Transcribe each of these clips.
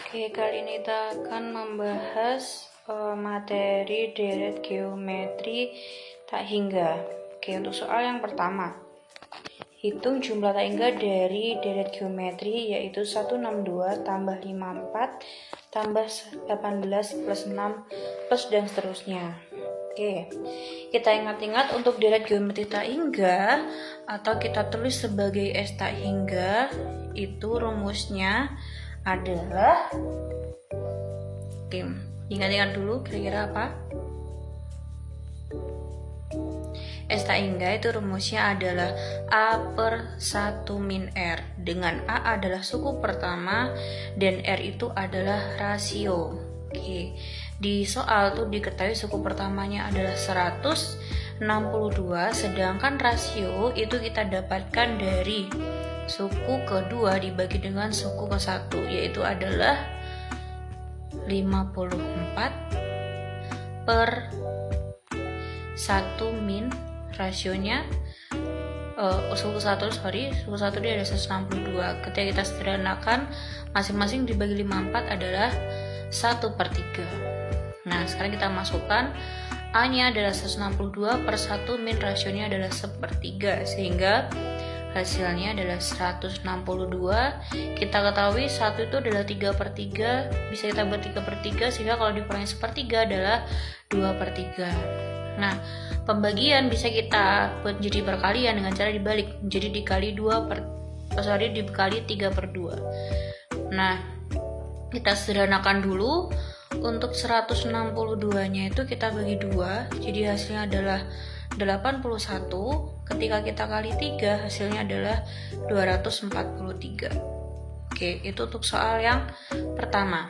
Oke, kali ini kita akan membahas materi deret geometri tak hingga. Oke, untuk soal yang pertama, hitung jumlah tak hingga dari deret geometri, yaitu 162 tambah 54 tambah 18 plus 6 plus dan seterusnya. Oke, kita ingat-ingat untuk deret geometri tak hingga atau kita tulis sebagai S tak hingga, itu rumusnya adalah, oke, ingat-ingat dulu kira-kira apa? S tak hingga itu rumusnya adalah A per 1 min R, dengan A adalah suku pertama dan R itu adalah rasio. Oke, di soal tuh diketahui suku pertamanya adalah 162, sedangkan rasio itu kita dapatkan dari suku kedua dibagi dengan suku ke satu, yaitu adalah 54 per 1 min rasionya suku satu dia ada 162. Ketika kita sederhanakan, masing-masing dibagi 54 adalah 1/3. Nah, sekarang kita masukkan A nya adalah 162 per 1 min rasionya adalah 1/3, sehingga hasilnya adalah 162. Kita ketahui 1 itu adalah 3/3, bisa kita buat 3/3, sehingga kalau dikurangi 1/3 adalah 2/3. Nah, pembagian bisa kita buat jadi perkalian dengan cara dibalik, jadi dikali 3/2. Nah, kita sederhanakan dulu. Untuk 162 nya itu kita bagi 2, jadi hasilnya adalah 81. Ketika kita kali 3, hasilnya adalah 243. Oke, itu untuk soal yang pertama.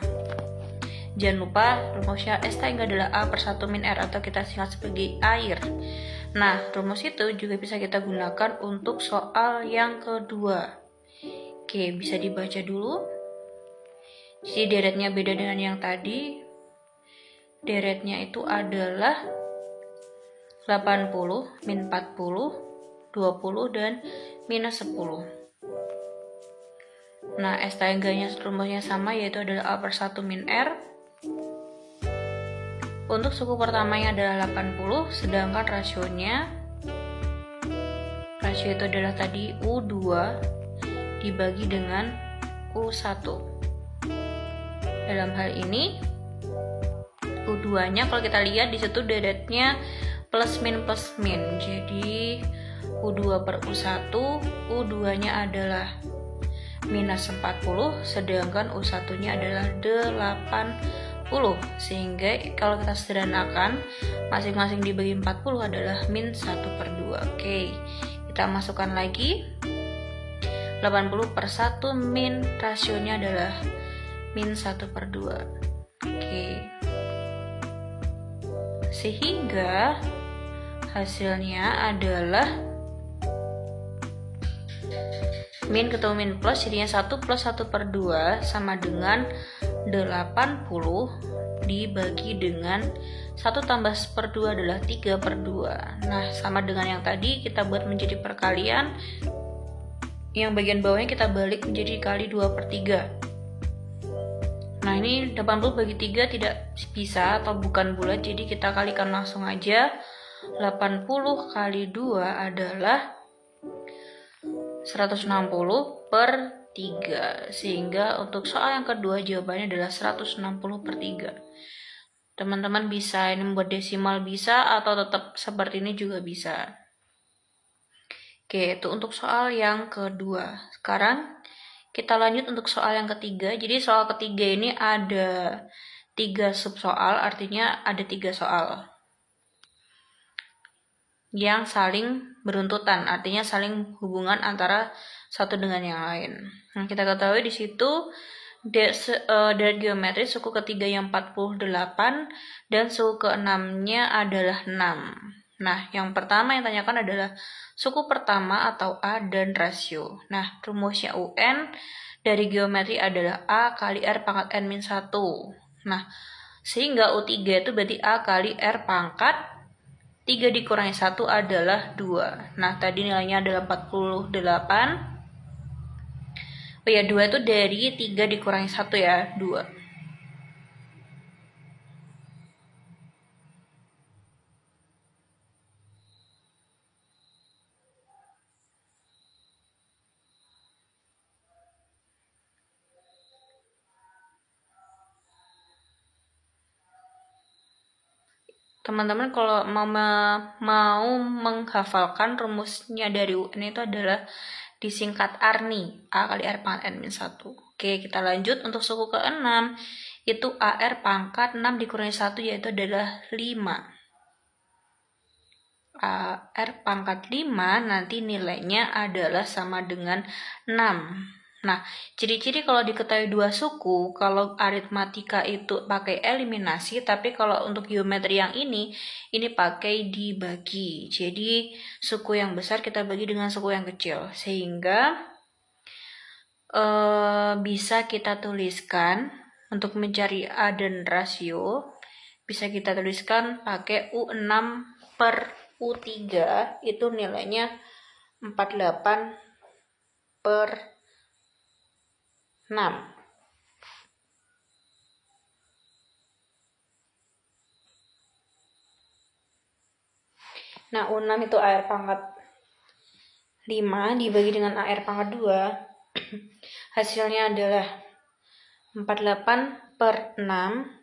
Jangan lupa rumusnya S tak hingga adalah A per 1 min R, atau kita singkat sebagai air. Nah, rumus itu juga bisa kita gunakan untuk soal yang kedua. Oke, bisa dibaca dulu. Jadi deretnya beda dengan yang tadi. Deretnya itu adalah 80, min 40, 20, dan minus 10. Nah, S tak hingganya rumusnya sama, yaitu adalah A per 1 min R. Untuk suku pertamanya adalah 80, sedangkan rasio itu adalah tadi U2 dibagi dengan U1. Dalam hal ini U2 nya kalau kita lihat di situ deretnya plus min, jadi U2 per U1, U2 nya adalah minus 40, sedangkan U1 nya adalah 80, sehingga kalau kita sederhanakan masing-masing dibagi 40 adalah min 1/2. Oke, kita masukkan lagi 80 per 1 min rasionya adalah min 1/2. Oke, sehingga hasilnya adalah min ketemu min plus, jadinya 1 plus 1/2 sama dengan 80 dibagi dengan 1 tambah 1/2 adalah 3/2. Nah, sama dengan yang tadi, kita buat menjadi perkalian. Yang bagian bawahnya kita balik menjadi kali 2/3. Nah, ini 80 bagi 3 tidak bisa atau bukan bulat, jadi kita kalikan langsung aja. 80 kali 2 adalah 160 per 3, sehingga untuk soal yang kedua jawabannya adalah 160 per 3. Teman-teman bisa ini membuat desimal bisa, atau tetap seperti ini juga bisa. Oke, itu untuk soal yang kedua. Sekarang kita lanjut untuk soal yang ketiga. Jadi soal ketiga ini ada 3 subsoal, artinya ada 3 soal yang saling beruntutan, artinya saling hubungan antara satu dengan yang lain. Nah, kita ketahui di situ deret geometri suku ketiga yang 48 dan suku keenamnya adalah 6. Nah, yang pertama yang tanyakan adalah suku pertama atau A dan rasio. Nah, rumusnya UN dari geometri adalah A kali R pangkat N min 1. Nah, sehingga U3 itu berarti A kali R pangkat 3 dikurangi 1 adalah 2. Nah, tadi nilainya adalah 48. Oh ya, 2 itu dari 3 dikurangi 1 ya, 2. Teman-teman kalau mau menghafalkan rumusnya dari UN itu adalah disingkat ARNI, A kali R pangkat N min 1. Oke, kita lanjut untuk suku ke-6, itu AR pangkat 6 dikurangi 1 yaitu adalah 5. AR pangkat 5 nanti nilainya adalah sama dengan 6. Nah, ciri-ciri kalau diketahui dua suku, kalau aritmatika itu pakai eliminasi, tapi kalau untuk geometri yang ini pakai dibagi. Jadi, suku yang besar kita bagi dengan suku yang kecil, sehingga bisa kita tuliskan untuk mencari A dan rasio, bisa kita tuliskan pakai U6 per U3, itu nilainya 48 per 6. Nah, U6 itu AR pangkat 5 dibagi dengan AR pangkat 2. Hasilnya adalah 48 per 6.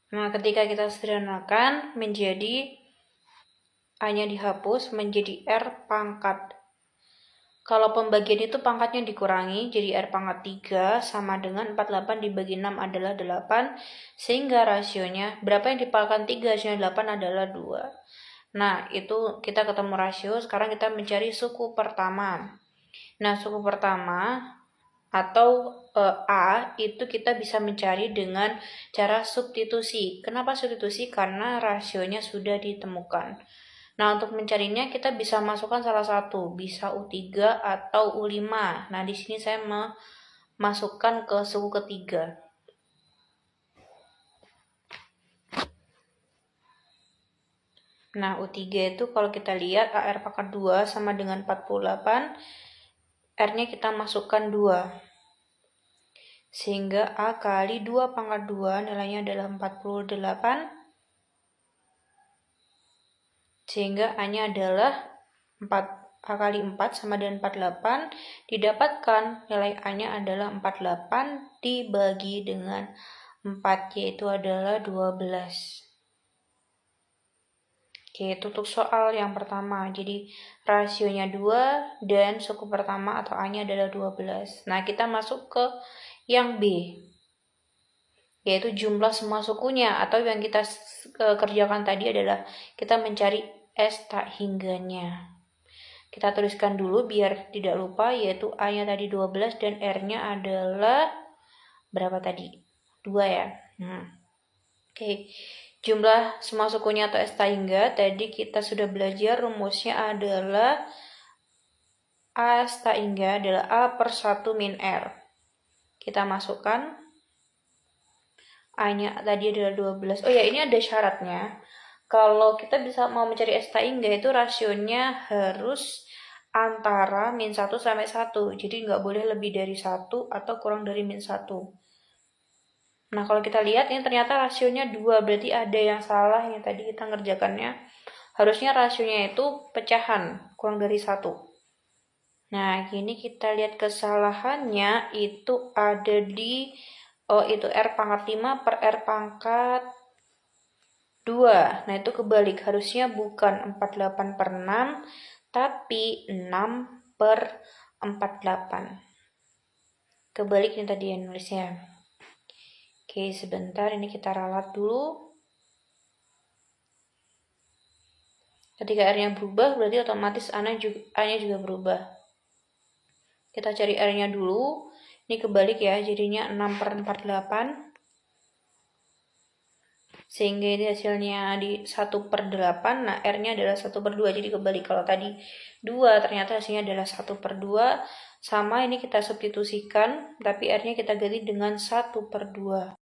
Nah, ketika kita sederhanakan menjadi A-nya dihapus menjadi R pangkat. Kalau pembagian itu pangkatnya dikurangi, jadi R pangkat 3 sama dengan 48 dibagi 6 adalah 8, sehingga rasionya, berapa yang dipangkat 3, hasilnya 8 adalah 2. Nah, itu kita ketemu rasio, sekarang kita mencari suku pertama. Nah, suku pertama atau A itu kita bisa mencari dengan cara substitusi. Kenapa substitusi? Karena rasionya sudah ditemukan. Nah, untuk mencarinya kita bisa masukkan salah satu, bisa U3 atau U5. Nah, di sini saya memasukkan ke suku ketiga. Nah, U3 itu kalau kita lihat AR pangkat 2 sama dengan 48, R-nya kita masukkan 2. Sehingga A kali 2 pangkat 2 nilainya adalah 48. Sehingga A-nya adalah 4. A kali 4 sama dengan 48. Didapatkan nilai A-nya adalah 48 dibagi dengan 4, yaitu adalah 12. Oke, itu untuk soal yang pertama. Jadi rasionya 2 dan suku pertama atau A-nya adalah 12. Nah, kita masuk ke yang B, yaitu jumlah semua sukunya, atau yang kita kerjakan tadi adalah kita mencari S tak hingganya. Kita tuliskan dulu biar tidak lupa, yaitu A-nya tadi 12 dan R-nya adalah berapa tadi? 2 ya. Oke. Jumlah semua sukunya atau S tak hingga tadi kita sudah belajar rumusnya adalah A S tak hingga adalah A per 1 min R. Kita masukkan A-nya tadi adalah 12. Oh ya, ini ada syaratnya. Kalau kita bisa mau mencari S tak hingga itu rasionya harus antara min 1 sampai 1. Jadi nggak boleh lebih dari 1 atau kurang dari min 1. Nah, kalau kita lihat ini ternyata rasionya 2, berarti ada yang salah yang tadi kita ngerjakannya. Harusnya rasionya itu pecahan, kurang dari 1. Nah, ini kita lihat kesalahannya itu ada di itu R pangkat 5 per R pangkat 2. Nah, itu kebalik. Harusnya bukan 48 per 6, tapi 6 per 48. Kebalik ini tadi yang nulisnya. Oke, sebentar, ini kita ralat dulu. Ketika R-nya berubah, berarti otomatis A-nya juga berubah. Kita cari R-nya dulu. Ini kebalik ya, jadinya 6 per 48. Sehingga ini hasilnya di 1 per 8. Nah, R-nya adalah 1 per 2. Jadi kebalik. Kalau tadi 2, ternyata hasilnya adalah 1 per 2. Sama, ini kita substitusikan, tapi R-nya kita ganti dengan 1/2.